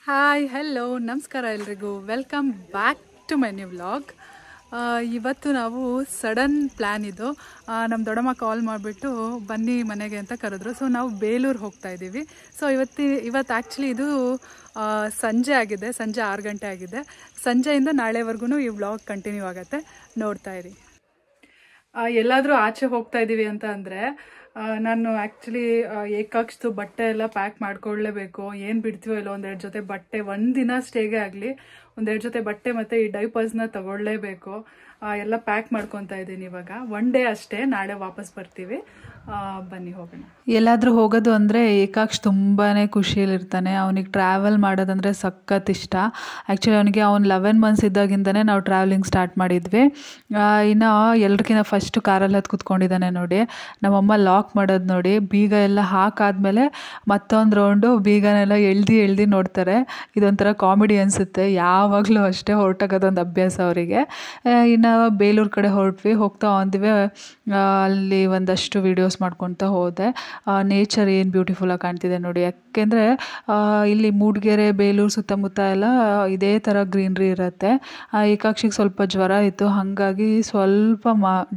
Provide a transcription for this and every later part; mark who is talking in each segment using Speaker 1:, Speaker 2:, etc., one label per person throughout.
Speaker 1: Hi hello ನಮಸ್ಕಾರ ಎಲ್ರಿಗೂ welcome back to my new vlog. ಇವತ್ತು ನಾವು ಸಡನ್ ಪ್ಲ್ಯಾನ್ ಇದು. ನಮ್ಮ ದೊಡ್ಡಮ್ಮ ಕಾಲ್ ಮಾಡಿಬಿಟ್ಟು ಬನ್ನಿ ಮನೆಗೆ ಅಂತ ಕರೆದ್ರು. ಸೊ ನಾವು ಬೇಲೂರು ಹೋಗ್ತಾ ಇದ್ದೀವಿ. ಸೊ ಇವತ್ತು ಆ್ಯಕ್ಚುಲಿ ಇದು ಸಂಜೆ ಆಗಿದೆ, ಸಂಜೆ 6 ಗಂಟೆ ಆಗಿದೆ. ಸಂಜೆಯಿಂದ ನಾಳೆವರೆಗೂ ಈ ವ್ಲಾಗ್ ಕಂಟಿನ್ಯೂ ಆಗುತ್ತೆ, ನೋಡ್ತಾ ಇರಿ. ಎಲ್ಲಾದರೂ ಆಚೆ ಹೋಗ್ತಾ ಇದ್ದೀವಿ ಅಂತ ಅಂದರೆ ನಾನು ಆ್ಯಕ್ಚುಲಿ ಏಕಾಕ್ಷದು ಬಟ್ಟೆ ಎಲ್ಲ ಪ್ಯಾಕ್ ಮಾಡ್ಕೊಳ್ಳೇಬೇಕು. ಏನು ಬಿಡ್ತೀವೋ ಇಲ್ಲ, 1-2 ಜೊತೆ ಬಟ್ಟೆ, ಒಂದಿನ ಸ್ಟೇಗೆ ಆಗಲಿ 1-2 ಜೊತೆ ಬಟ್ಟೆ ಮತ್ತು ಈ ಡೈಪರ್ಸ್ನ ತಗೊಳ್ಳೇಬೇಕು. ಎಲ್ಲ ಪ್ಯಾಕ್ ಮಾಡ್ಕೊತಾ ಇದ್ದೀನಿ ಇವಾಗ. 1 ಡೇ ಅಷ್ಟೇ, ನಾಳೆ ವಾಪಸ್ ಬರ್ತೀವಿ. ಬನ್ನಿ ಹೋಗೋಣ.
Speaker 2: ಎಲ್ಲಾದರೂ ಹೋಗೋದು ಅಂದರೆ ಏಕಾಕ್ಷ್ ತುಂಬಾ ಖುಷಿಯಲ್ಲಿರ್ತಾನೆ. ಅವನಿಗೆ ಟ್ರಾವೆಲ್ ಮಾಡೋದಂದರೆ ಸಖತ್ ಇಷ್ಟ. ಆ್ಯಕ್ಚುಲಿ ಅವನಿಗೆ 11 ಮಂತ್ಸ್ ಇದ್ದಾಗಿಂದನೇ ನಾವು ಟ್ರಾವೆಲಿಂಗ್ ಸ್ಟಾರ್ಟ್ ಮಾಡಿದ್ವಿ. ಇನ್ನು ಎಲ್ರಿಗಿಂತ ಫಸ್ಟು ಕಾರಲ್ಲಿ ಹತ್ತು ಕೂತ್ಕೊಂಡಿದ್ದಾನೆ ನೋಡಿ. ನಮ್ಮಮ್ಮ ಲಾಕ್ ಮಾಡೋದು ನೋಡಿ, ಬೀಗ ಎಲ್ಲ ಹಾಕಾದ್ಮೇಲೆ ಮತ್ತೊಂದು ರೌಂಡು ಬೀಗನೆಲ್ಲ ಎಳ್ದು ನೋಡ್ತಾರೆ. ಇದೊಂಥರ ಕಾಮಿಡಿ ಅನಿಸುತ್ತೆ. ಯಾವಾಗಲೂ ಅಷ್ಟೇ ಹೊರಟಾಗೋದೊಂದು ಅಭ್ಯಾಸ ಅವರಿಗೆ. ಇನ್ನು ಬೇಲೂರು ಕಡೆ ಹೋಗ್ತಾ ಅಂದಿವೆ. ಅಲ್ಲಿ ಒಂದಷ್ಟು ವೀಡಿಯೋಸ್ ಮಾಡ್ಕೊತಾ ಹೋದೆ. ನೇಚರ್ ಏನು ಬ್ಯೂಟಿಫುಲ್ಲಾಗಿ ಕಾಣ್ತಿದೆ ನೋಡಿ. ಯಾಕೆಂದರೆ ಇಲ್ಲಿ ಮೂಡಿಗೆರೆ, ಬೇಲೂರು ಸುತ್ತಮುತ್ತ ಎಲ್ಲ ಇದೇ ಥರ ಗ್ರೀನ್ರಿ ಇರುತ್ತೆ. ಏಕಾಕ್ಷಿಗೆ ಸ್ವಲ್ಪ ಜ್ವರ ಇತ್ತು, ಹಾಗಾಗಿ ಸ್ವಲ್ಪ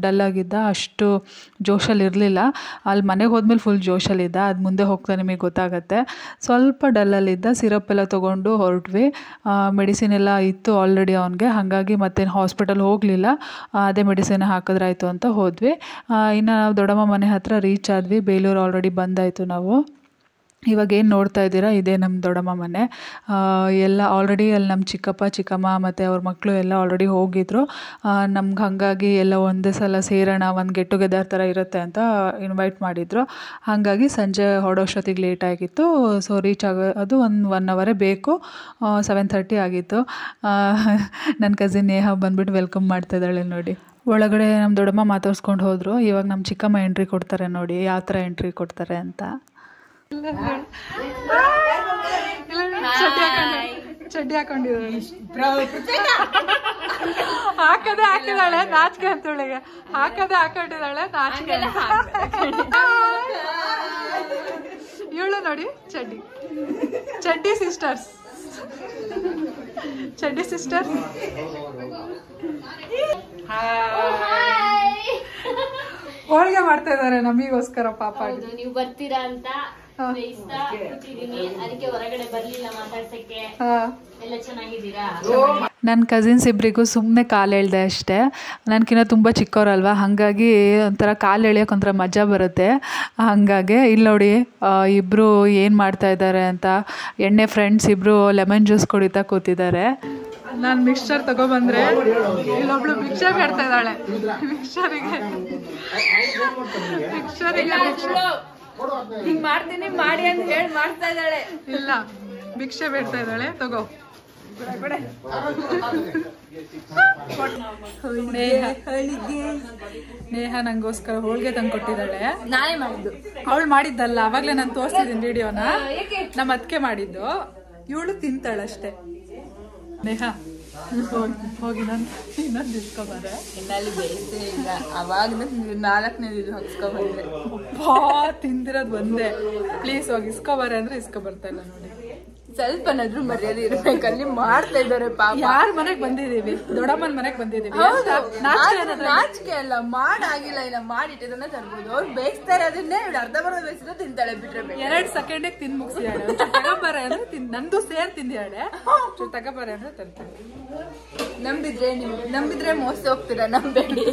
Speaker 2: ಡಲ್ ಆಗಿದ್ದ, ಅಷ್ಟು ಜೋಶಲ್ಲಿ ಇರಲಿಲ್ಲ. ಅಲ್ಲಿ ಮನೆಗೆ ಹೋದ್ಮೇಲೆ ಫುಲ್ ಜೋಶಲ್ಲಿದ್ದ. ಅದು ಮುಂದೆ ಹೋಗ್ತಾ ನಿಮಗೆ ಗೊತ್ತಾಗತ್ತೆ. ಸ್ವಲ್ಪ ಡಲ್ಲಲ್ಲಿದ್ದ. ಸಿರಪ್ ಎಲ್ಲ ತೊಗೊಂಡು ಹೊರಟ್ವಿ. ಮೆಡಿಸಿನ್ ಎಲ್ಲ ಇತ್ತು ಆಲ್ರೆಡಿ ಅವನಿಗೆ, ಹಾಗಾಗಿ ಮತ್ತೇನು ಹಾಸ್ಪಿಟಲ್ ಹೋಗಲಿಲ್ಲ. ಅದೇ ಮೆಡಿಸಿನ್ ಹಾಕಿದ್ರಾಯ್ತು ಅಂತ ಹೋದ್ವಿ. ಇನ್ನು ನಾವು ದೊಡ್ಡಮ್ಮ ಮನೆ ಹತ್ರ ರೀಚ್ ಆದ್ವಿ. ಬೇಲೂರು ಆಲ್ರೆಡಿ ಬಂದಾಯಿತು ನಾವು. ಇವಾಗ ಏನು ನೋಡ್ತಾ ಇದ್ದೀರಾ, ಇದೇ ನಮ್ಮ ದೊಡ್ಡಮ್ಮ ಮನೆ. ಎಲ್ಲ ಆಲ್ರೆಡಿ ಅಲ್ಲಿ ನಮ್ಮ ಚಿಕ್ಕಮ್ಮ ಮತ್ತು ಅವ್ರ ಮಕ್ಕಳು ಎಲ್ಲ ಆಲ್ರೆಡಿ ಹೋಗಿದ್ರು. ನಮ್ಗೆ ಹಾಗಾಗಿ ಎಲ್ಲ ಒಂದೇ ಸಲ ಸೇರೋಣ, ಒಂದು ಗೆಟ್ ಟುಗೆದರ್ ಥರ ಇರುತ್ತೆ ಅಂತ ಇನ್ವೈಟ್ ಮಾಡಿದರು. ಹಾಗಾಗಿ ಸಂಜೆ ಹೊರಡೋಷ್ಟೊತ್ತಿಗೆ ಲೇಟ್ ಆಗಿತ್ತು. ಸೊ ರೀಚ್ ಆಗೋದು 1 ಅವರೇ ಬೇಕು. 7:30 ಆಗಿತ್ತು. ನನ್ನ ಕಸಿನ್ ನೇಹಾ ಬಂದುಬಿಟ್ಟು ವೆಲ್ಕಮ್ ಮಾಡ್ತಾ ಇದ್ದಾಳೆ ನೋಡಿ. ಒಳಗಡೆ ನಮ್ಮ ದೊಡ್ಡಮ್ಮ ಮಾತಾಡ್ಸ್ಕೊಂಡು ಹೋದರು. ಇವಾಗ ನಮ್ಮ ಚಿಕ್ಕಮ್ಮ ಎಂಟ್ರಿ ಕೊಡ್ತಾರೆ ನೋಡಿ, ಯಾವ ಥರ ಎಂಟ್ರಿ ಕೊಡ್ತಾರೆ ಅಂತ.
Speaker 1: ಚಡ್ಡಿ ಹಾಕೊಂಡಿದ್ದಾಳೆ, ಹಾಕಿದಾಳೆ ನಾಚಿಕೆ ಅಂತೊಳಗೆ, ಹಾಕೊಂಡಿದ್ದಾಳೆ ನಾಚಿಕೆ. ಇವಳು ನೋಡಿ ಚಡ್ಡಿ ಸಿಸ್ಟರ್ಸ್. ಹೋಳಿಗೆ ಮಾಡ್ತಾ ಇದಾರೆ ನಮಗೋಸ್ಕರ. ಪಾಪ
Speaker 3: ನೀವು ಬರ್ತೀರಾ ಅಂತ ಅದಕ್ಕೆ ಹೊರಗಡೆ ಬರ್ಲಿಲ್ಲ ಮಾತಾಡ್ಸಕ್ಕೆ. ಎಲ್ಲ ಚೆನ್ನಾಗಿದ್ದೀರಾ?
Speaker 2: ನನ್ನ ಕಸಿನ್ಸ್ ಇಬ್ಬರಿಗೂ ಸುಮ್ಮನೆ ಕಾಲು ಎಳ್ದೆ ಅಷ್ಟೇ. ನನಗಿನ್ನ ತುಂಬ ಚಿಕ್ಕವರಲ್ವ, ಹಾಗಾಗಿ ಒಂಥರ ಕಾಲು ಎಳೆಯೋಕೆ ಒಂಥರ ಮಜಾ ಬರುತ್ತೆ. ಹಾಗಾಗಿ ಇಲ್ಲಿ ನೋಡಿ ಇಬ್ಬರು ಏನು ಮಾಡ್ತಾ ಇದ್ದಾರೆ ಅಂತ. ಎಣ್ಣೆ ಫ್ರೆಂಡ್ಸ್ ಇಬ್ಬರು ಲೆಮನ್ ಜ್ಯೂಸ್ ಕುಡಿತಾ ಕೂತಿದ್ದಾರೆ.
Speaker 1: ನಾನು ಮಿಕ್ಸ್ಚರ್ ತಗೊಬಂದ್ರೆ ಇಲ್ಲೊಬ್ಳು ಭಿಕ್ಷೆ ಬೇಡ್ತಾ ಇದ್ದಾಳೆ. ಮಿಕ್ಸ್ಚರಿಗೆ
Speaker 3: ಹಿಂಗ್ ಮಾಡ್ತೀನಿ ಮಾಡಿ ಅಂತ ಹೇಳಿ ಮಾಡ್ತಾ ಇದ್ದಾಳೆ.
Speaker 1: ಇಲ್ಲ, ಭಿಕ್ಷೆ ಬೇಡ್ತಾ ಇದ್ದಾಳೆ. ತಗೋ. ನೇಹ ನಂಗೋಸ್ಕರ ಹೋಳಿಗೆ ತಂದು ಕೊಟ್ಟಿದ್ದಾಳೆ.
Speaker 3: ನಾನೇ ಮಾಡಿದ್ದು.
Speaker 1: ಅವಳು ಮಾಡಿದ್ದಲ್ಲ, ಅವಾಗ್ಲೇ ನಾನು ತೋರಿಸ್ತಿದ್ದೀನಿ ವಿಡಿಯೋನ. ನಮ್ಮ ಅತ್ತಿಗೆ ಮಾಡಿದ್ದು. ಇವಳು ತಿಂತಾಳಷ್ಟೇ. ನೇಹ ಹೋಗಿ ಇನ್ನೊಂದು ಇಸ್ಕೊಬಾರೆ.
Speaker 3: ಇನ್ನಲ್ಲಿ ಬೇಯಿಸ್ತೇ ಇಲ್ಲ, ಅವಾಗ 4ನೇದು ಹಾಕ್ಸ್ಕೊಬಂದ್ರೆ.
Speaker 1: ತಿಂದಿರೋದು ಒಂದೇ. ಪ್ಲೀಸ್ ಹೋಗಿ ಇಸ್ಕೊಬಾರೆ ಅಂದ್ರೆ ಇಸ್ಕೊಬರ್ತಾ ಇಲ್ಲ ನೋಡಿ.
Speaker 3: ಸ್ವಲ್ಪನಾದ್ರೂ ಮರ್ಯಾದೆ ಇರ್ಬೇಕಲ್ಲಿ. ಮಾಡ್ತಾ ಇದ್ದಾರೆ ಪಾಪ.
Speaker 1: ಯಾರ ಮನೆಗ್ ಬಂದಿದೀವಿ? ದೊಡ್ಡಮ್ಮನ ಮನೆಗ್ ಬಂದಿದೀವಿ.
Speaker 3: ನಾಚಿಕೆ ಅಲ್ಲ, ಮಾಡಾಗಿಲ್ಲ, ಇಲ್ಲ ಮಾಡಿಟ್ಟಿದ್ದನ್ನ ತರ್ಬೋದು. ಅವ್ರು ಬೇಯಿಸ್ತಾರೆ, ಅದನ್ನೇ ಅರ್ಧ ಬರ್ಧ ಬೇಯಿಸಿದ್ರೆ ತಿಂತಾಳೆ, ಬಿಟ್ರೆ
Speaker 1: 2 ಸೆಕೆಂಡಿಗೆ ತಿಂದು ಮುಗಿಸಿದಾಳೆ. ತಗೋಬಾರೆ ಅಂದ್ರೆ ನಂದು ಸೇರ್ ತಿಂದಿಯಾಳೆ. ತಗೋಬಾರೆ ಅಂದ್ರೆ ತಂತಾಳೆ.
Speaker 3: ನಂಬಿದ್ರೆ ಮೋಸ ಹೋಗ್ತೀರಾ, ನಂಬೇಡಿ.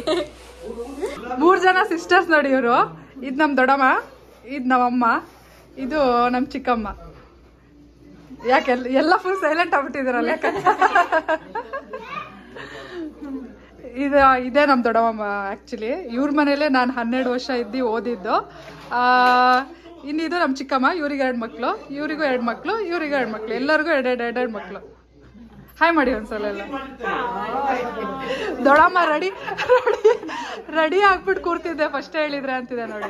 Speaker 1: 3 ಜನ ಸಿಸ್ಟರ್ಸ್ ನೋಡಿ ಇವರು. ಇದು ನಮ್ ದೊಡ್ಡಮ್ಮ, ಇದು ನಮ್ಮಮ್ಮ, ಇದು ನಮ್ ಚಿಕ್ಕಮ್ಮ. ಯಾಕೆ ಎಲ್ಲ ಫುಲ್ ಸೈಲೆಂಟ್ ಆಗ್ಬಿಟ್ಟಿದಾರಲ್ಲ? ಇದೇ ನಮ್ಮ ದೊಡ್ಡಮ್ಮ. ಆ್ಯಕ್ಚುಲಿ ಇವ್ರ ಮನೇಲೆ ನಾನು 12 ವರ್ಷ ಇದ್ದು ಓದಿದ್ದು. ಇನ್ನಿದು ನಮ್ಮ ಚಿಕ್ಕಮ್ಮ. ಇವ್ರಿಗೆ 2 ಮಕ್ಕಳು, ಇವರಿಗೂ 2 ಮಕ್ಕಳು, ಇವರಿಗೂ 2 ಮಕ್ಕಳು, ಎಲ್ಲರಿಗೂ 2 ಮಕ್ಕಳು. ಹಾಯ್ ಮಾಡಿ ಒಂದ್ಸಲ ಎಲ್ಲ. ದೊಡ್ಡಮ್ಮ ರೆಡಿ ಆಗ್ಬಿಟ್ಟು ಕೂರ್ತಿದ್ದೆ, ಫಸ್ಟ್ ಹೇಳಿದ್ರೆ ಅಂತಿದೆ ನೋಡಿ.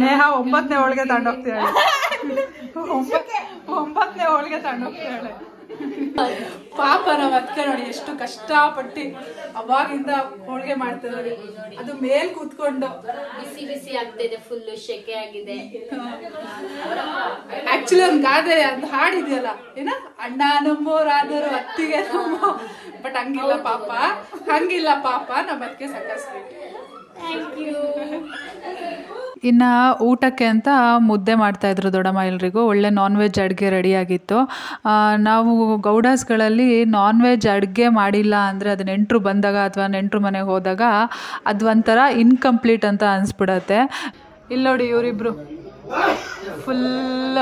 Speaker 1: ನೇಹ 9ನೇ ಹೋಳಿಗೆ ತಗೊಂಡೋಗ್ತಿದ್ದಾಳೆ. 9 ಇವತ್ತೇ ಹೋಳಿಗೆ ತಗೊಂಡೋಗ್ತಾಳೆ. ಪಾಪ ನಾವ್ ಅದಕ್ಕೆ ನೋಡಿ ಎಷ್ಟು ಕಷ್ಟಪಟ್ಟು ಅವಾಗಿಂದ ಹೋಳಿಗೆ ಮಾಡ್ತಿದ್ದಾರೆ. ಅದು ಮೇಲ್ ಕೂತ್ಕೊಂಡು
Speaker 3: ಬಿಸಿ ಬಿಸಿ ಆಗ್ತಿದೆ, ಫುಲ್ ಶೆಕೆ ಆಗಿದೆ.
Speaker 1: ಆಕ್ಚುಲಿ ಒಂದ್ ಗಾದೆ ಒಂದು ಹಾಡಿದೆಯಲ್ಲ, ಏನ ಅಣ್ಣ ನಮ್ಮೋರಾದರು ಅತ್ತಿಗೆ ನಮ್ಮ, ಬಟ್ ಹಂಗಿಲ್ಲ ಪಾಪ ನಮ್ಮ ಅದಕ್ಕೆ ಸಾಕಿಸ್ಬೇಕು.
Speaker 2: ಇನ್ನು ಊಟಕ್ಕೆ ಅಂತ ಮುದ್ದೆ ಮಾಡ್ತಾಯಿದ್ರು ದೊಡ್ಡಮ್ಮ ಎಲ್ರಿಗೂ. ಒಳ್ಳೆ ನಾನ್ ವೆಜ್ ಅಡುಗೆ ರೆಡಿಯಾಗಿತ್ತು. ನಾವು ಗೌಡಾಸ್ಗಳಲ್ಲಿ ನಾನ್ ವೆಜ್ ಅಡುಗೆ ಮಾಡಿಲ್ಲ ಅಂದರೆ ಅದು ನೆಂಟರು ಬಂದಾಗ ಅಥವಾ ನೆಂಟರು ಮನೆಗೆ ಹೋದಾಗ ಅದು ಒಂಥರ ಇನ್ಕಂಪ್ಲೀಟ್ ಅಂತ ಅನಿಸ್ಬಿಡತ್ತೆ. ಇಲ್ಲಿ ನೋಡಿ ಇವರಿಬ್ರು ಫುಲ್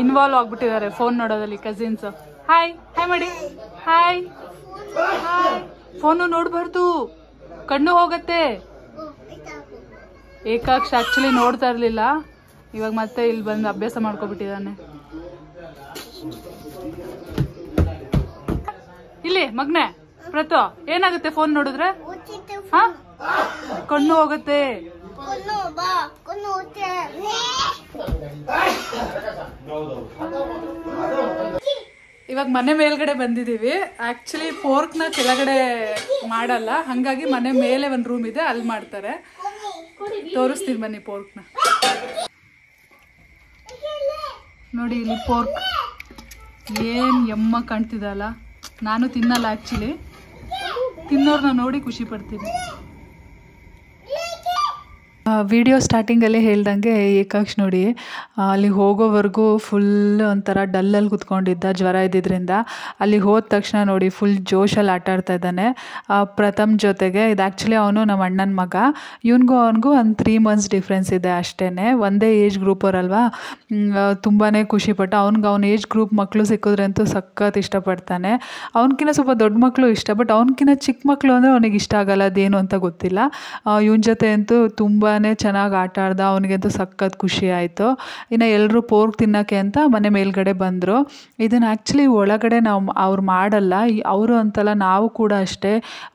Speaker 2: ಇನ್ವಾಲ್ವ್ ಆಗಿಬಿಟ್ಟಿದ್ದಾರೆ ಫೋನ್ ನೋಡೋದಲ್ಲಿ. ಕಸಿನ್ಸ್ ಹಾಯ್ ಮಾಡಿ, ಹಾಯ್. ಫೋನು ನೋಡಬಾರ್ದು, ಕಣ್ಣು ಹೋಗತ್ತೆ. ಏಕಾಕ್ಷ ಆಕ್ಚುಲಿ ನೋಡ್ತಾ ಇರಲಿಲ್ಲ, ಇವಾಗ ಮತ್ತೆ ಇಲ್ಲಿ ಬಂದು ಅಭ್ಯಾಸ ಮಾಡ್ಕೊಬಿಟ್ಟಿದ್ದಾನೆ. ಇಲ್ಲಿ ಮಗ್ನೆ ಪ್ರತು ಏನಾಗುತ್ತೆ ಫೋನ್ ನೋಡಿದ್ರೆ? ಹಾ, ಕಣ್ಣು ಹೋಗುತ್ತೆ. ಇವಾಗ ಮನೆ ಮೇಲ್ಗಡೆ ಬಂದಿದ್ದೀವಿ. ಆಕ್ಚುಲಿ ಪೋರ್ಕ್ನ ಕೆಳಗಡೆ ಮಾಡಲ್ಲ, ಹಾಗಾಗಿ ಮನೆ ಮೇಲೆ ಒಂದು ರೂಮ್ ಇದೆ, ಅಲ್ಲಿ ಮಾಡ್ತಾರೆ. ತೋರಿಸ್ತೀನಿ ಬನ್ನಿ ಪೋರ್ಕ್ನ. ನೋಡಿ ಇಲ್ಲಿ ಪೋರ್ಕ್ ಏನು ಎಮ್ಮ ಕಾಣ್ತಿದಲ್ಲ. ನಾನು ತಿನ್ನಲ್ಲ ಆ್ಯಕ್ಚುಲಿ, ತಿನ್ನೋರ್ನ ನೋಡಿ ಖುಷಿ ಪಡ್ತೀನಿ. ವಿಡಿಯೋ ಸ್ಟಾರ್ಟಿಂಗಲ್ಲೇ ಹೇಳ್ದಂಗೆ ಏಕಾಕ್ಷ್ ನೋಡಿ ಅಲ್ಲಿ ಹೋಗೋವರೆಗೂ ಫುಲ್ ಒಂಥರ ಡಲ್ಲಲ್ಲಿ ಕುತ್ಕೊಂಡಿದ್ದ, ಜ್ವರ ಇದ್ದಿದ್ದರಿಂದ. ಅಲ್ಲಿ ಹೋದ ತಕ್ಷಣ ನೋಡಿ ಫುಲ್ ಜೋಶಲ್ಲಿ ಆಟ ಆಡ್ತಾ ಇದ್ದಾನೆ ಪ್ರಥಮ್ ಜೊತೆಗೆ. ಇದು ಆ್ಯಕ್ಚುಲಿ ಅವನು ನಮ್ಮ ಅಣ್ಣನ ಮಗ. ಅವನಿಗೂ ಒಂದು 3 months ಡಿಫ್ರೆನ್ಸ್ ಇದೆ ಅಷ್ಟೇ. ಒಂದೇ ಏಜ್ ಗ್ರೂಪವ್ರಲ್ವಾ, ತುಂಬಾ ಖುಷಿಪಟ್ಟ. ಅವ್ನ ಏಜ್ ಗ್ರೂಪ್ ಮಕ್ಕಳು ಸಿಕ್ಕಿದ್ರೆ ಅಂತೂ ಸಖತ್ ಇಷ್ಟಪಡ್ತಾನೆ. ಅವ್ನಕಿನ್ನ ಸ್ವಲ್ಪ ದೊಡ್ಡ ಮಕ್ಕಳು ಇಷ್ಟ, ಬಟ್ ಅವ್ನಕಿನ್ನ ಚಿಕ್ಕ ಮಕ್ಕಳು ಅಂದರೆ ಅವನಿಗೆ ಇಷ್ಟ ಆಗಲ್ಲ, ಅದೇನು ಅಂತ ಗೊತ್ತಿಲ್ಲ. ಇವನ ಜೊತೆ ಅಂತೂ ತುಂಬಾ ಚೆನ್ನಾಗಿ ಆಟ ಆಡ್ದ. ಅವನಿಗಂತೂ ಸಖತ್ ಖುಷಿ ಆಯಿತು. ಇನ್ನು ಎಲ್ಲರೂ ಪೋರ್ಕ್ ತಿನ್ನೋಕ್ಕೆ ಅಂತ ಮನೆ ಮೇಲ್ಗಡೆ ಬಂದರು. ಇದನ್ನು ಆ್ಯಕ್ಚುಲಿ ಒಳಗಡೆ ಅವ್ರು ಮಾಡಲ್ಲ, ಅವರು ಅಂತಲ್ಲ ನಾವು ಕೂಡ ಅಷ್ಟೇ.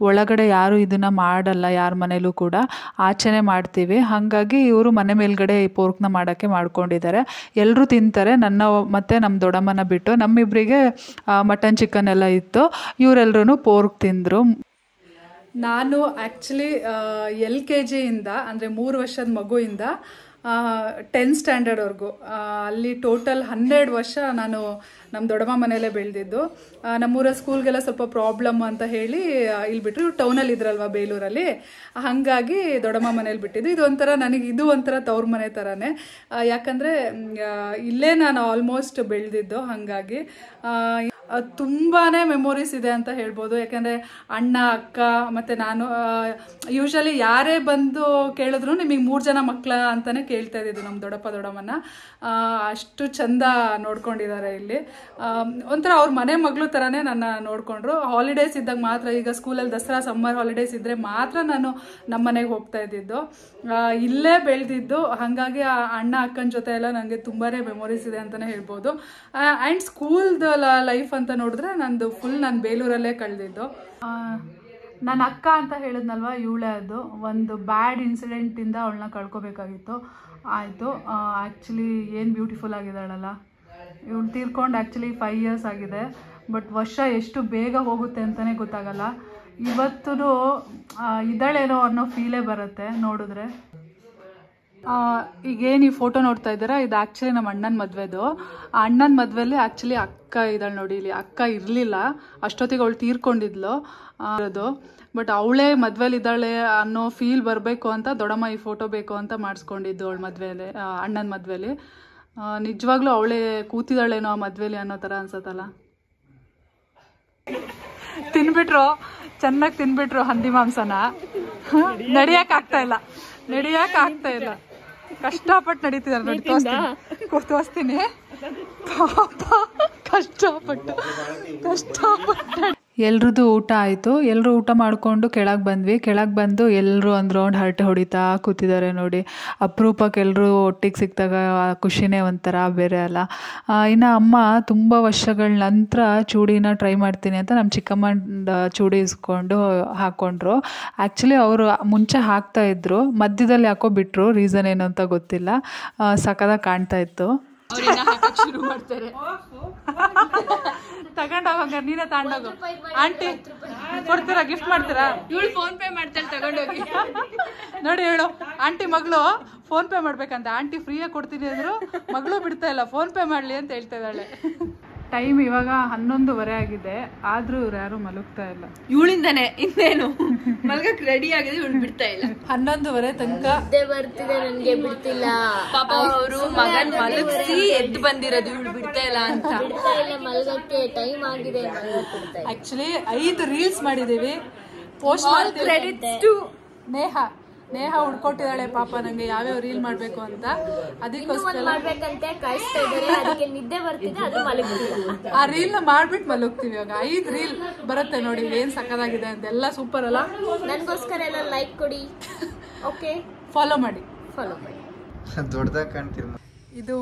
Speaker 2: ಒಳಗಡೆ ಯಾರು ಇದನ್ನು ಮಾಡಲ್ಲ, ಯಾರ ಮನೇಲೂ ಕೂಡ ಆಚೆನೇ ಮಾಡ್ತೀವಿ. ಹಾಗಾಗಿ ಇವರು ಮನೆ ಮೇಲ್ಗಡೆ ಈ ಪೋರ್ಕ್ನ ಮಾಡೋಕ್ಕೆ ಮಾಡ್ಕೊಂಡಿದ್ದಾರೆ. ಎಲ್ಲರೂ ತಿಂತಾರೆ, ನನ್ನ ಮತ್ತು ನಮ್ಮ ದೊಡ್ಡಮ್ಮನ ಬಿಟ್ಟು. ನಮ್ಮಿಬ್ಬರಿಗೆ ಮಟನ್ ಚಿಕನ್ ಎಲ್ಲ ಇತ್ತು, ಇವರೆಲ್ಲರೂ ಪೋರ್ಕ್ ತಿಂದರು.
Speaker 1: ನಾನು ಆ್ಯಕ್ಚುಲಿ LKG ಇಂದ ಅಂದರೆ 3 ವರ್ಷದ ಮಗುವಿಂದ 10th ಸ್ಟ್ಯಾಂಡರ್ಡ್ವರೆಗೂ ಅಲ್ಲಿ ಟೋಟಲ್ 12 ವರ್ಷ ನಾನು ನಮ್ಮ ದೊಡ್ಡಮ್ಮ ಮನೆಯಲ್ಲೇ ಬೆಳೆದಿದ್ದು. ನಮ್ಮೂರ ಸ್ಕೂಲ್ಗೆಲ್ಲ ಸ್ವಲ್ಪ ಪ್ರಾಬ್ಲಮ್ ಅಂತ ಹೇಳಿ ಇಲ್ಲಿ ಬಿಟ್ಟರು. ಇವ್ರು ಟೌನಲ್ಲಿ ಇದ್ರಲ್ವ ಬೇಲೂರಲ್ಲಿ, ಹಾಗಾಗಿ ದೊಡ್ಡಮ್ಮ ಮನೇಲಿ ಬಿಟ್ಟಿದ್ದು. ಇದು ಒಂಥರ ನನಗೆ ಇದು ಒಂಥರ ತವ್ರ ಮನೆ ಥರನೇ, ಯಾಕಂದರೆ ಇಲ್ಲೇ ನಾನು ಆಲ್ಮೋಸ್ಟ್ ಬೆಳೆದಿದ್ದು. ಹಾಗಾಗಿ ತುಂಬಾ ಮೆಮೊರೀಸ್ ಇದೆ ಅಂತ ಹೇಳ್ಬೋದು. ಯಾಕಂದರೆ ಅಣ್ಣ ಅಕ್ಕ ಮತ್ತು ನಾನು ಯೂಶ್ವಲಿ ಯಾರೇ ಬಂದು ಕೇಳಿದ್ರು ನಿಮಗೆ 3 ಜನ ಮಕ್ಕಳ ಅಂತಲೇ ಕೇಳ್ತಾ ಇದ್ದಿದ್ದು ನಮ್ಮ ದೊಡ್ಡಮ್ಮನ. ಅಷ್ಟು ಚಂದ ನೋಡ್ಕೊಂಡಿದ್ದಾರೆ ಇಲ್ಲಿ. ಒಂಥರ ಅವ್ರ ಮನೆ ಮಗಳು ಥರನೇ ನನ್ನ ನೋಡಿಕೊಂಡ್ರು. ಹಾಲಿಡೇಸ್ ಇದ್ದಾಗ ಮಾತ್ರ, ಈಗ ಸ್ಕೂಲಲ್ಲಿ ದಸರಾ ಸಮ್ಮರ್ ಹಾಲಿಡೇಸ್ ಇದ್ದರೆ ಮಾತ್ರ ನಾನು ನಮ್ಮ ಮನೆಗೆ ಹೋಗ್ತಾ ಇದ್ದಿದ್ದು. ಇಲ್ಲೇ ಬೆಳೆದಿದ್ದು, ಹಾಗಾಗಿ ಆ ಅಣ್ಣ ಅಕ್ಕನ ಜೊತೆ ಎಲ್ಲ ನನಗೆ ತುಂಬಾ ಮೆಮೊರೀಸ್ ಇದೆ ಅಂತಲೇ ಹೇಳ್ಬೋದು. ಆ್ಯಂಡ್ ಸ್ಕೂಲ್ದು ಲೈಫ್ ಅಂತ ನೋಡಿದ್ರೆ ನಂದು ಫುಲ್ ನಾನು ಬೇಲೂರಲ್ಲೇ ಕಳೆದಿದ್ದು. ನನ್ನ ಅಕ್ಕ ಅಂತ ಹೇಳಿದ್ನಲ್ವ, ಇವಳೇ ಅದು. ಒಂದು ಬ್ಯಾಡ್ ಇನ್ಸಿಡೆಂಟಿಂದ ಅವಳನ್ನ ಕಳ್ಕೊಬೇಕಾಗಿತ್ತು, ಆಯಿತು. ಆ್ಯಕ್ಚುಲಿ ಏನು ಬ್ಯೂಟಿಫುಲ್ ಆಗಿದ್ದಾಳಲ್ಲ. ಇವಳು ತೀರ್ಕೊಂಡು ಆ್ಯಕ್ಚುಲಿ 5 years ಆಗಿದೆ, ಬಟ್ ವರ್ಷ ಎಷ್ಟು ಬೇಗ ಹೋಗುತ್ತೆ ಅಂತಲೇ ಗೊತ್ತಾಗಲ್ಲ. ಇವತ್ತೂ ಇದ್ದಾಳೇನೋ ಅನ್ನೋ ಫೀಲೇ ಬರುತ್ತೆ ನೋಡಿದ್ರೆ. ಈಗೇನು ಈ ಫೋಟೋ ನೋಡ್ತಾ ಇದ್ದೀರಾ, ಇದು ಆ್ಯಕ್ಚುಲಿ ನಮ್ಮ ಅಣ್ಣನ ಮದುವೆದು. ಆ ಅಣ್ಣನ ಮದುವೆಯಲ್ಲಿ ಆ್ಯಕ್ಚುಲಿ ಅಕ್ಕ ಇದ್ದಾಳೆ ನೋಡಿ ಇಲ್ಲಿ. ಅಕ್ಕ ಇರಲಿಲ್ಲ ಅಷ್ಟೊತ್ತಿಗೆ, ಅವಳು ತೀರ್ಕೊಂಡಿದ್ಲು ಅದು. ಬಟ್ ಅವಳೇ ಮದುವೆಲಿದ್ದಾಳೆ ಅನ್ನೋ ಫೀಲ್ ಬರಬೇಕು ಅಂತ ದೊಡ್ಡಮ್ಮ ಈ ಫೋಟೋ ಬೇಕು ಅಂತ ಮಾಡಿಸ್ಕೊಂಡಿದ್ದು ಅವಳ ಮದುವೆಯಲ್ಲಿ, ಅಣ್ಣನ ಮದುವೆಯಲ್ಲಿ. ನಿಜವಾಗ್ಲೂ ಅವಳೇ ಕೂತಿದ್ದಾಳೇನೋ ಆ ಮದುವೆಲಿ ಅನ್ನೋ ಥರ ಅನ್ಸತ್ತಲ್ಲ. ಚೆನ್ನಾಗಿ ತಿನ್ಬಿಟ್ರು ಹಂದಿ ಮಾಂಸನ. ನಡಿಯೋಕ್ಕಾಗ್ತಾ ಇಲ್ಲ, ಕಷ್ಟಪಟ್ಟು ನಡೀತಿದ್ದಾರೆ ನೋಡಿ. ತೋರಿಸ್ತೀನಿ ಪಾಪ, ಕಷ್ಟಪಟ್ಟು
Speaker 2: ಎಲ್ರದ್ದು ಊಟ ಆಯಿತು. ಎಲ್ಲರೂ ಊಟ ಮಾಡಿಕೊಂಡು ಕೆಳಗೆ ಬಂದ್ವಿ. ಕೆಳಗೆ ಬಂದು ಎಲ್ಲರೂ ಒಂದು ರೌಂಡ್ ಹರಟೆ ಹೊಡಿತಾ ಕೂತಿದ್ದಾರೆ ನೋಡಿ. ಅಪರೂಪಕ್ಕೆ ಎಲ್ಲರೂ ಒಟ್ಟಿಗೆ ಸಿಕ್ಕಿದಾಗ ಖುಷಿನೇ ಒಂಥರ ಬೇರೆ ಅಲ್ಲ. ಇನ್ನು ಅಮ್ಮ ತುಂಬ ವರ್ಷಗಳ ನಂತರ ಚೂಡಿನ ಟ್ರೈ ಮಾಡ್ತೀನಿ ಅಂತ ನಮ್ಮ ಚಿಕ್ಕಮ್ಮನ ಚೂಡಿ ಇಸ್ಕೊಂಡು ಹಾಕ್ಕೊಂಡ್ರು. ಆ್ಯಕ್ಚುಲಿ ಅವರು ಮುಂಚೆ ಹಾಕ್ತಾಯಿದ್ರು, ಮಧ್ಯದಲ್ಲಿ ಯಾಕೋ ಬಿಟ್ಟರು, ರೀಸನ್ ಏನು ಅಂತ ಗೊತ್ತಿಲ್ಲ. ಸಖತ್ತಾಗಿ ಕಾಣ್ತಾ ಇತ್ತು.
Speaker 3: ಶುರು ಮಾಡ್ತಾರೆ.
Speaker 1: ತಗೊಂಡೋಗ ನೀನೇ ತಗೊಂಡೋಗು. ಆಂಟಿ ಕೊಡ್ತೀರಾ, ಗಿಫ್ಟ್ ಮಾಡ್ತೀರಾ?
Speaker 3: ಇವಳು ಫೋನ್ ಪೇ ಮಾಡ್ತಾಳೆ ತಗೊಂಡೋಗಿ.
Speaker 1: ನೋಡಿ ಹೇಳು, ಆಂಟಿ ಮಗಳು ಫೋನ್ ಪೇ ಮಾಡ್ಬೇಕಂತ. ಆಂಟಿ ಫ್ರೀಯಾಗಿ ಕೊಡ್ತೀನಿ ಅಂದ್ರು, ಮಗಳು ಬಿಡ್ತಾ ಇಲ್ಲ, ಫೋನ್ ಪೇ ಮಾಡ್ಲಿ ಅಂತ ಹೇಳ್ತಾ ಇದ್ದಾಳೆ. ಟೈಮ್ ಇವಾಗ 11:15 ಆಗಿದೆ, ಆದ್ರೂ ಇವ್ರು ಯಾರು ಮಲಗ್ತಾ ಇಲ್ಲ.
Speaker 3: ಇವಳಿಂದಾನೆ ಇನ್ನೇನು ಮಲ್ಗಕ್ ರೆಡಿ ಆಗಿದೆ, ಇವಳು ಬಿಡ್ತಾ ಇಲ್ಲ.
Speaker 1: 11:15 ತನಕ
Speaker 3: ಬರ್ತಿದೆ, ನನ್ಗೆ ಬಿಡ್ತಿಲ್ಲ. ಪಾಪ ಅವರು ಮಗನ್ ಮಲಗಿಸಿ ಎದ್ದು ಬಂದಿರೋದು, ಇವಳು ಬಿಡ್ತಾ ಇಲ್ಲ ಅಂತ. ಮಲ್ಗಕ್ಕೆ ಟೈಮ್ ಆಗಿದೆ.
Speaker 1: ಆಕ್ಚುಲಿ 5 ರೀಲ್ಸ್ ಮಾಡಿದೀವಿ, ಪೋಸ್ಟ್
Speaker 3: ಕ್ರೆಡಿಟ್ಸ್
Speaker 1: ನೇಹ ಹುಡ್ಕೊಟ್ಟಿದ್ದಾಳೆ ಪಾಪ ನಂಗೆ ಯಾವ್ಯಾವ ರೀಲ್ ಮಾಡ್ಬೇಕು ಅಂತ. ಅದಕ್ಕೋಸ್ಕರ
Speaker 3: ನಿದ್ದೆ ಬರ್ತಿದೆ, ಅದು ಮಲಗಿಲ್ಲ.
Speaker 1: ಆ ರೀಲ್ ನ ಮಾಡ್ಬಿಟ್ಟು ಮಲಗ್ತೀವಿ. ಇವಾಗ 5 ರೀಲ್ ಬರುತ್ತೆ ನೋಡಿ, ಏನ್ ಸಕ್ಕದಾಗಿದೆ ಅಂತ. ಎಲ್ಲ ಸೂಪರ್ ಅಲ್ಲ?
Speaker 3: ನನ್ಗೋಸ್ಕರ ಎಲ್ಲ ಲೈಕ್ ಕೊಡಿ, ಓಕೆ?
Speaker 1: ಫಾಲೋ ಮಾಡಿ.
Speaker 4: ದೊಡ್ಡದಾಗಿ ಕಾಣ್ತೀರಿ.
Speaker 1: ಇದು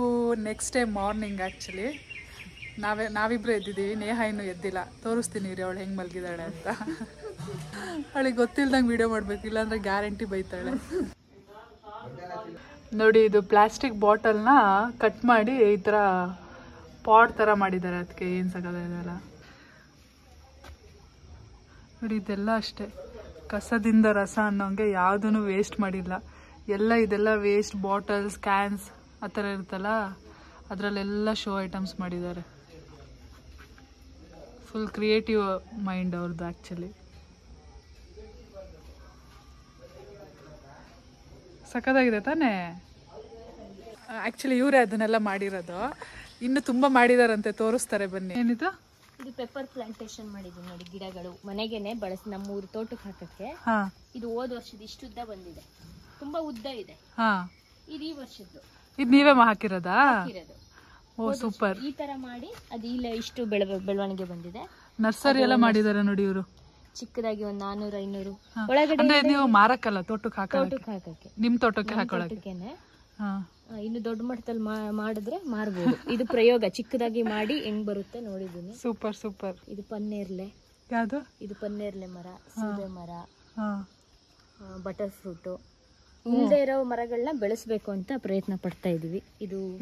Speaker 1: ನೆಕ್ಸ್ಟ್ ಡೇ ಮಾರ್ನಿಂಗ್. ಆಕ್ಚುಲಿ ನಾವಿಬ್ರು ಎದ್ದಿದ್ದೀವಿ, ನೇಹ ಇನ್ನೂ ಎದ್ದಿಲ್ಲ. ತೋರಿಸ್ತೀನಿ ರೀ ಅವಳು ಹೆಂಗೆ ಮಲಗಿದಾಳೆ ಅಂತ. ಅವಳಿಗೆ ಗೊತ್ತಿಲ್ದಂಗೆ ವಿಡಿಯೋ ಮಾಡ್ಬೇಕು, ಇಲ್ಲಾಂದ್ರೆ ಗ್ಯಾರಂಟಿ ಬೈತಾಳೆ. ನೋಡಿ, ಇದು ಪ್ಲಾಸ್ಟಿಕ್ ಬಾಟಲ್ನ ಕಟ್ ಮಾಡಿ ಈ ಥರ ಪಾಟ್ ಥರ ಮಾಡಿದ್ದಾರೆ. ಅದಕ್ಕೆ ಏನು ಸಗದಲ್ಲ ನೋಡಿ. ಇದೆಲ್ಲ ಅಷ್ಟೇ, ಕಸದಿಂದ ರಸ ಅನ್ನೋಂಗೆ ಯಾವುದೂ ವೇಸ್ಟ್ ಮಾಡಿಲ್ಲ. ಇದೆಲ್ಲ ವೇಸ್ಟ್ ಬಾಟಲ್ಸ್, ಕ್ಯಾನ್ಸ್ ಆ ಥರ ಇರುತ್ತಲ್ಲ, ಅದರಲ್ಲೆಲ್ಲ ಶೋ ಐಟಮ್ಸ್ ಮಾಡಿದ್ದಾರೆ. ಫುಲ್ ಕ್ರಿಯೇಟಿವ್ ಮೈಂಡ್ ಅವ್ರದ್ದು ಆ್ಯಕ್ಚುಲಿ. ಸಖತ್ತಾಗಿದೆ ತಾನೇ? ಆ್ಯಕ್ಚುಲಿ ಇವರೇ ಅದನ್ನೆಲ್ಲ ಮಾಡಿರೋದು. ಇನ್ನು ತುಂಬ ಮಾಡಿದಾರಂತೆ, ತೋರಿಸ್ತಾರೆ ಬನ್ನಿ. ಏನಿದು?
Speaker 3: ಇದು ಪೆಪ್ಪರ್ ಪ್ಲಾಂಟೇಶನ್ ಮಾಡಿದೀನಿ ನೋಡಿ, ಗಿಡಗಳು ಮನೆಗೇನೆ ಬಳಸಿ ನಮ್ಮೂರು ತೋಟಕ್ಕೆ ಹಾಕಕ್ಕೆ. ಇದು ಹೋದ ವರ್ಷದ ಇಷ್ಟುದ್ದ ಬಂದಿದೆ, ತುಂಬಾ ಉದ್ದ ಇದೆ. ಇದು ಈ ವರ್ಷದ್ದು.
Speaker 1: ಇದು ನೀವೇ ಹಾಕಿರೋದಾ? ಓ ಸೂಪರ್.
Speaker 3: ಈ ತರ ಮಾಡಿ ಅದು ಇಲ್ಲ ಇಷ್ಟು ಬೆಳವಣಿಗೆ ಬಂದಿದೆ.
Speaker 1: ನರ್ಸರಿ ಎಲ್ಲ ಮಾಡಿದಾರೆ ನೋಡಿ ಇವರು.
Speaker 3: ಚಿಕ್ಕದಾಗಿ ಒಂದು 400-500 ಒಳಗಡೆ.
Speaker 1: ಅಂದ್ರೆ ನೀವು ಮಾರಕ್ಕಲ್ಲ, ತೋಟಕ್ಕೆ
Speaker 3: ಹಾಕಕ್ಕೆ,
Speaker 1: ನಿಮ್ ತೋಟಕ್ಕೆ ಹಾಕೊಳ್ಳೋಕೆ.
Speaker 3: ಇನ್ನು ದೊಡ್ಡ ಮಟ್ಟದಲ್ಲಿ ಮಾಡಿದ್ರೆ ಮಾರ್ಬೋದು. ಇದು ಪ್ರಯೋಗ ಚಿಕ್ಕದಾಗಿ ಮಾಡಿ ಹೆಂಗ್ ಬರುತ್ತೆ ನೋಡಿದೀನಿ.
Speaker 1: Super super.
Speaker 3: ಇದು ಪನ್ನೇರ್ಲೆ.
Speaker 1: ಯಾವುದು?
Speaker 3: ಇದು ಪನ್ನೇರ್ಲೆ ಮರ, ಸೀಬೆ ಮರ, ಬಟರ್ ಫ್ರೂಟ್. ಇಲ್ಲದೆ ಇರೋ ಮರಗಳನ್ನ ಬೆಳೆಸ್ಬೇಕು ಅಂತ ಪ್ರಯತ್ನ ಪಡ್ತಾ ಇದೀವಿ.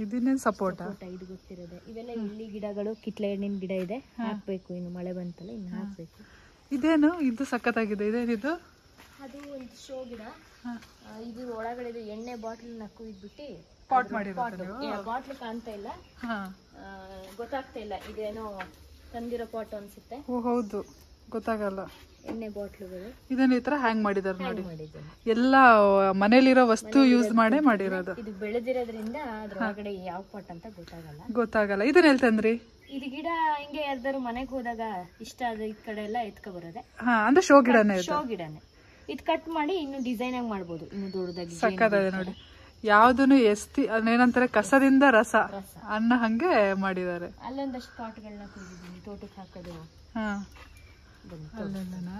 Speaker 1: ಇದನ್ನೇನು ಸಪೋಟ
Speaker 3: ಇದು ಗೊತ್ತಿರೋದೆ. ಇವೆಲ್ಲ ಇಲ್ಲಿ ಗಿಡಗಳು, ಕಿತ್ಲೆ ಹಣ್ಣಿನ ಗಿಡ ಇದೆ, ಹಾಕ್ಬೇಕು. ಇನ್ನು ಮಳೆ ಬಂತಲ್ಲ, ಇನ್ನು ಹಾಕ್ಬೇಕು.
Speaker 1: ಇದೇನು ಇದು? ಸಖತ್ತಾಗಿದೆ. ಇದೇನಿದು?
Speaker 3: ಅದು ಒಂದು ಶೋ ಗಿಡ. ಇದು ಒಳಗಡೆ ಎಣ್ಣೆ ಬಾಟ್ಲ್ ನ ಕುಯ್ದ್ಬಿಟ್ಟು
Speaker 1: ಪಾಟ್ ಮಾಡಿರೋದು.
Speaker 3: ಬಾಟ್ಲ್ ಕಾಣ್ತಾ ಇಲ್ಲ, ಗೊತ್ತಾಗ್ತಾ ಇಲ್ಲ. ಇದೇನೋ ತಂದಿರೋ ಪಾಟ್ ಅನ್ಸುತ್ತೆ.
Speaker 1: ಓ ಹೌದು, ಗೊತ್ತಾಗಲ್ಲ.
Speaker 3: ಎಣ್ಣೆ ಬಾಟ್ಲುಗಳು.
Speaker 1: ಇದನ್ನ ಈ ತರ ಹ್ಯಾಂಗ್ ಮಾಡಿದಾರೆ ನೋಡಿ. ಎಲ್ಲ ಮನೇಲಿರೋ ವಸ್ತು ಯೂಸ್ ಮಾಡೇ ಮಾಡಿರೋದು.
Speaker 3: ಇದು ಬೆಳೆದಿರೋದ್ರಿಂದ ಅದ್ರ ಒಳಗಡೆ ಯಾವ ಪಾಟ್ ಅಂತ
Speaker 1: ಗೊತ್ತಾಗಲ್ಲ. ಇದನ್ನ ಎಲ್ಲಿ ತಂದ್ರಿ?
Speaker 3: ಇದು ಗಿಡ ಹಿಂಗೆ ಯಾರ್ದಾರು ಮನೆಗೆ ಹೋದಾಗ ಇಷ್ಟ ಆದ ಈ ಕಡೆ ಎಲ್ಲ ಎತ್ಕೊ ಬರೋದೆ.
Speaker 1: ಅಂದ್ರೆ ಶೋ ಗಿಡನೇ.
Speaker 3: ಶೋ ಗಿಡನೇ. ಇದು ಕಟ್ ಮಾಡಿ ಇನ್ನು ಡಿಸೈನ್ ಆಗಿ ಮಾಡ್ಬೋದು, ಇನ್ನು ದೊಡ್ಡದಾಗಿ.
Speaker 1: ಸಕ್ಕತ್ತಾಗಿದೆ ನೋಡಿ. ಯಾವ್ದನ್ನು ಏನಂತಾರೆ, ಕಸದಿಂದ ರಸ ಅನ್ನೋ ಹಂಗೆ ಮಾಡಿದ್ದಾರೆ.
Speaker 3: ಅಲ್ಲೊಂದಷ್ಟು ಪಾಟ್ಗಳನ್ನ ಕುಯ್ದಿದ್ದೀನಿ, ತೋಟಕ್ಕೆ ಹಾಕೋದು.
Speaker 1: ಅಲ್ಲೆಲ್ಲನಾ?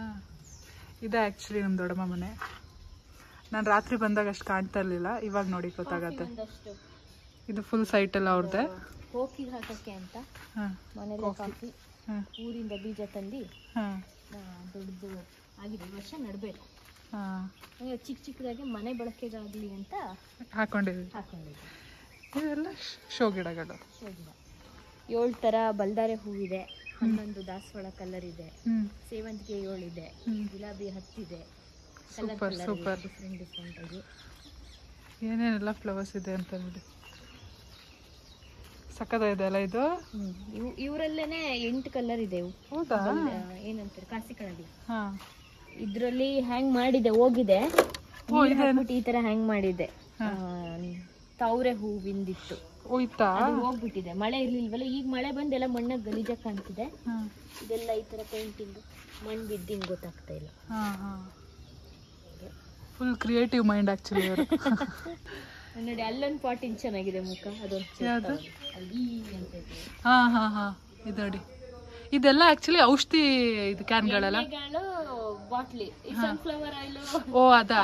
Speaker 1: ಇದೆ ಆಕ್ಚುಲಿ ನಮ್ಮ ದೊಡ್ಡಮ್ಮ ಮನೆ. ನಾನು ರಾತ್ರಿ ಬಂದಾಗ ಅಷ್ಟು ಕಾಣ್ತಾ ಇರ್ಲಿಲ್ಲ, ಇವಾಗ ನೋಡಿ ಗೊತ್ತಾಗತ್ತೆ. ಇದು ಫುಲ್ ಸೈಟ್ ಎಲ್ಲ ಅವ್ರದ್ದೆ.
Speaker 3: ಹೋಗಿ ಹಾಕಕ್ಕೆ ಅಂತ ಮನೇಲಿ ಕಾಫಿ ಊರಿಂದ ಬೀಜ ತಂದು ದೊಡ್ಡದು ಆಗಿದೆ. ಈ ವರ್ಷ ನಡ್ಬೇಕು. ಚಿಕ್ಕದಾಗಿ ಮನೆ ಬಳಕೆಗಾಗ್ಲಿ ಅಂತ ಹಾಕೊಂಡಿದ್ದೀವಿ.
Speaker 1: ಇವೆಲ್ಲ ಶೋ ಗಿಡಗಳು.
Speaker 3: ಶೋ ಗಿಡ 7 ತರ ಬಲ್ದಾರೆ ಹೂವಿದೆ, 11 ದಾಸವಾಳ ಕಲರ್ ಇದೆ, ಸೇವಂತಿಗೆ 7 ಇದೆ, ಗುಲಾಬಿ 10 ಇದೆ.
Speaker 1: ಸೂಪರ್.
Speaker 3: ಡಿಫ್ರೆಂಟ್ ಆಗಿ
Speaker 1: ಏನೇನೆಲ್ಲ ಫ್ಲವರ್ಸ್ ಇದೆ ಅಂತ ನೋಡಿ. ಸಕ್ಕತ್ತಾಗಿದೆ ಅಲ್ಲ ಇದು.
Speaker 3: ಇವರಲ್ಲೇನೆ 8 ಕಲರ್ ಇದೆ.
Speaker 1: ಹೌದಾ?
Speaker 3: ಏನಂತಾರೆ, ಕಾಸಿ ಕಳಗಿ. ಇದ್ರಲ್ಲಿ ಹ್ಯಾಂಗ್ ಮಾಡಿದೆ, ಹೋಗಿದೆ ಈ ತರ ಹ್ಯಾಂಗ್ ಮಾಡಿದೆ. ತಾವ್ರೆ ಹೂವಿಂದಿತ್ತು, ಹೋಗ್ಬಿಟ್ಟಿದೆ. ಮಳೆ ಇರ್ಲಿಲ್ವಲ್ಲ, ಈಗ ಮಳೆ ಬಂದೆಲ್ಲ ಮಣ್ಣಾಗ ಗಲೀಜಾಗಿ ಕಾಣ್ತಿದೆ. ಇದೆಲ್ಲ ಈ ತರ ಪೇಂಟಿಂಗ್ ಮಣ್ಣು ಬಿದ್ದಿಂಗ್ ಗೊತ್ತಾಗ್ತಾ ಇಲ್ಲ.
Speaker 1: ಫುಲ್ ಕ್ರಿಯೇಟಿವ್ ಮೈಂಡ್ ಆಕ್ಚುಲಿ ಅವರು.
Speaker 3: ನೋಡಿ ಅಲ್ಲೊಂದು ಪಾಟಿಂಗ್ ಚೆನ್ನಾಗಿದೆ ಮುಖ, ಅದೊಂದು
Speaker 1: ಇದು ನೋಡಿ. ಇದೆಲ್ಲ ಆಕ್ಚುಲಿ ಔಷಧಿ ಇದು ಕ್ಯಾನ್ಗಳಲ್ಲ,
Speaker 3: ಬಾಟ್ಲಿ. Sunflower oil.
Speaker 1: ಓ ಅದಾ?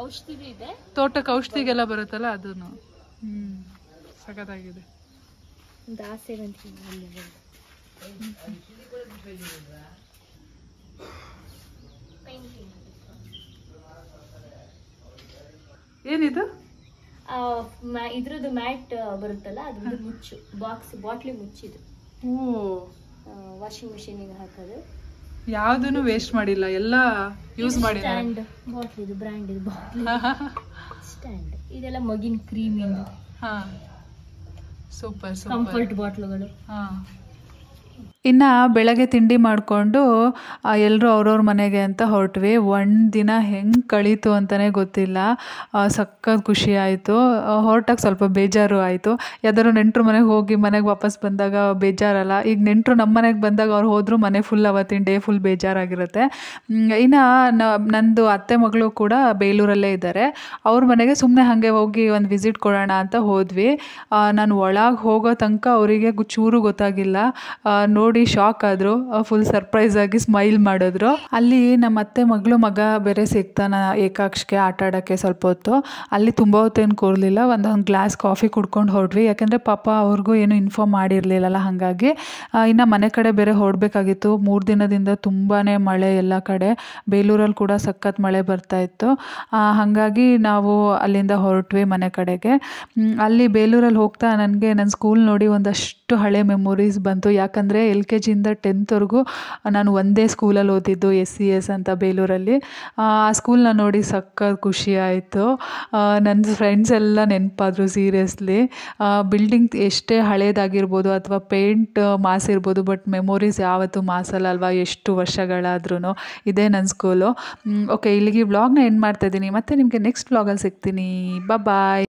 Speaker 3: ಔಷಧಿ ಇದೆ,
Speaker 1: ತೋಟಕ್ಕೆ ಔಷಧಿಗೆಲ್ಲ ಬರುತ್ತಲ್ಲ ಅದನ್ನು. ಸಖತ್ತಾಗಿದೆ. ಏನಿದು?
Speaker 3: ಇದ್ರದ್ದು ಮ್ಯಾಟ್ ಬರುತ್ತಲ್ಲ ಅದ್ರದ್ದು ಮುಚ್ಚು ಬಾಟ್ಲಿ ಮುಚ್ಚಿದು ವಾಷಿಂಗ್ ಮಿಷಿನಿಗೆ ಹಾಕೋದು.
Speaker 1: ಯಾವುದನ್ನು ವೇಸ್ಟ್ ಮಾಡಿಲ್ಲ, ಎಲ್ಲ ಯೂಸ್ ಮಾಡಿಲ್ಲ.
Speaker 3: ಸ್ಟ್ಯಾಂಡ್ ಬಾಟ್ಲಿ, ಇದು ಬ್ರ್ಯಾಂಡ್ ಇದು ಬಾಟ್ಲಿ ಸ್ಟ್ಯಾಂಡ್. ಇದೆಲ್ಲ ಮಗಿನ ಕ್ರೀಮ್ ಇಂದು.
Speaker 1: ಸೂಪರ್
Speaker 3: ಕಂಫರ್ಟ್ ಬಾಟ್ಲುಗಳು.
Speaker 2: ಇನ್ನು ಬೆಳಗ್ಗೆ ತಿಂಡಿ ಮಾಡಿಕೊಂಡು ಎಲ್ಲರೂ ಅವ್ರವ್ರ ಮನೆಗೆ ಅಂತ ಹೊರಟ್ವಿ. ಒಂದು ದಿನ ಹೆಂಗೆ ಕಳೀತು ಅಂತಲೇ ಗೊತ್ತಿಲ್ಲ. ಸಖತ್ ಖುಷಿ ಆಯಿತು. ಹೊರಟಾಗ ಸ್ವಲ್ಪ ಬೇಜಾರು ಆಯಿತು. ಯಾವ್ದಾದ್ರು ನೆಂಟರು ಮನೆಗೆ ಹೋಗಿ ಮನೆಗೆ ವಾಪಸ್ ಬಂದಾಗ ಬೇಜಾರಲ್ಲ. ಈಗ ನೆಂಟರು ನಮ್ಮ ಮನೆಗೆ ಬಂದಾಗ ಅವ್ರು ಹೋದರೂ ಮನೆ ಫುಲ್ ಅವತ್ತಿನ ಡೇ ಫುಲ್ ಬೇಜಾರಾಗಿರುತ್ತೆ. ಇನ್ನು ನಂದು ಅತ್ತೆ ಮಗಳು ಕೂಡ ಬೇಲೂರಲ್ಲೇ ಇದ್ದಾರೆ. ಅವ್ರ ಮನೆಗೆ ಸುಮ್ಮನೆ ಹಾಗೆ ಹೋಗಿ ಒಂದು ವಿಸಿಟ್ ಕೊಡೋಣ ಅಂತ ಹೋದ್ವಿ. ನಾನು ಒಳಗೆ ಹೋಗೋ ತನಕ ಅವರಿಗೆ ಚೂರು ಗೊತ್ತಾಗಿಲ್ಲ. ನೋಡಿ ಶಾಕ್ ಆದರು. ಫುಲ್ ಸರ್ಪ್ರೈಸ್ ಆಗಿ ಸ್ಮೈಲ್ ಮಾಡಿದ್ರು. ಅಲ್ಲಿ ನಮ್ಮ ಅತ್ತೆ ಮಗಳು ಮಗ ಬೇರೆ ಸಿಗ್ತಾನ ಏಕಾಕ್ಷಿಗೆ ಆಟ ಆಡೋಕ್ಕೆ ಸ್ವಲ್ಪ ಹೊತ್ತು. ಅಲ್ಲಿ ತುಂಬ ಹೊತ್ತೇನು ಕೂರಲಿಲ್ಲ, ಒಂದು ಗ್ಲಾಸ್ ಕಾಫಿ ಕುಡ್ಕೊಂಡು ಹೊರಡ್ವಿ. ಯಾಕೆಂದರೆ ಪಾಪ ಅವ್ರಿಗೂ ಏನು ಇನ್ಫಾರ್ಮ್ ಮಾಡಿರಲಿಲ್ಲಲ್ಲ, ಹಾಗಾಗಿ. ಇನ್ನು ಮನೆ ಕಡೆ ಬೇರೆ ಹೊರಡಬೇಕಾಗಿತ್ತು. 3 ದಿನದಿಂದ ತುಂಬಾ ಮಳೆ ಎಲ್ಲ ಕಡೆ. ಬೇಲೂರಲ್ಲಿ ಕೂಡ ಸಖತ್ ಮಳೆ ಬರ್ತಾಯಿತ್ತು. ಹಾಗಾಗಿ ನಾವು ಅಲ್ಲಿಂದ ಹೊರಟ್ವಿ ಮನೆ ಕಡೆಗೆ. ಅಲ್ಲಿ ಬೇಲೂರಲ್ಲಿ ಹೋಗ್ತಾ ನನಗೆ ನನ್ನ ಸ್ಕೂಲ್ ನೋಡಿ ಒಂದಷ್ಟು ಹಳೆ ಮೆಮೊರೀಸ್ ಬಂತು. ಯಾಕಂದರೆ LKG ಇಂದ 10th ವರೆಗೂ ನಾನು ಒಂದೇ ಸ್ಕೂಲಲ್ಲಿ ಓದಿದ್ದು, SCS ಅಂತ ಬೇಲೂರಲ್ಲಿ. ಆ ಸ್ಕೂಲ್ನ ನೋಡಿ ಸಖತ್ ಖುಷಿ ಆಯಿತು. ನನ್ನ ಫ್ರೆಂಡ್ಸ್ ಎಲ್ಲ ನೆನಪಾದರು ಸೀರಿಯಸ್ಲಿ. ಬಿಲ್ಡಿಂಗ್ ಎಷ್ಟೇ ಹಳೇದಾಗಿರ್ಬೋದು ಅಥವಾ ಪೇಂಟ್ ಮಾಸಿರ್ಬೋದು, ಬಟ್ ಮೆಮೊರೀಸ್ ಯಾವತ್ತೂ ಮಾಸಲ್ಲ ಅಲ್ವಾ, ಎಷ್ಟು ವರ್ಷಗಳಾದ್ರೂ. ಇದೇ ನನ್ನ ಸ್ಕೂಲು. ಓಕೆ, ಇಲ್ಲಿಗೆ ವ್ಲಾಗ್ನ ಎಂಡ್ ಮಾಡ್ತಾಯಿದ್ದೀನಿ. ಮತ್ತೆ ನಿಮಗೆ ನೆಕ್ಸ್ಟ್ ವ್ಲಾಗಲ್ಲಿ ಸಿಗ್ತೀನಿ. ಬಾಯ್.